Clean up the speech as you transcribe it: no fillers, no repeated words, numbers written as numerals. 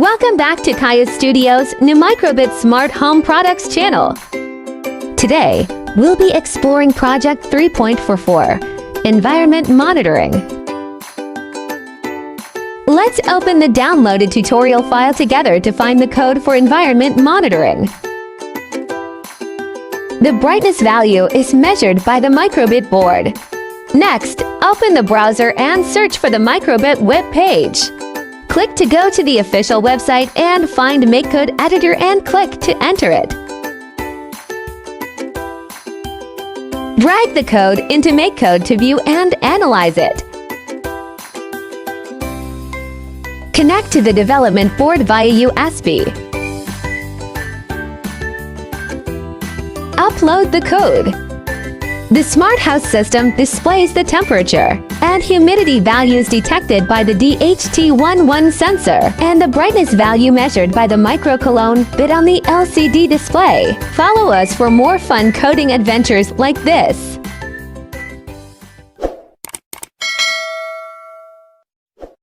Welcome back to Keyestudio's new microbit smart home products channel. Today, we'll be exploring Project 3.44, Environment Monitoring. Let's open the downloaded tutorial file together to find the code for environment monitoring. The brightness value is measured by the microbit board. Next, open the browser and search for the microbit web page. Click to go to the official website and find MakeCode Editor and click to enter it. Drag the code into MakeCode to view and analyze it. Connect to the development board via USB. Upload the code. The Smart House system displays the temperature and humidity values detected by the tivon sensor and the brightness value measured by the microcolon bit on the LCD display. Follow us for more fun coding adventures like this.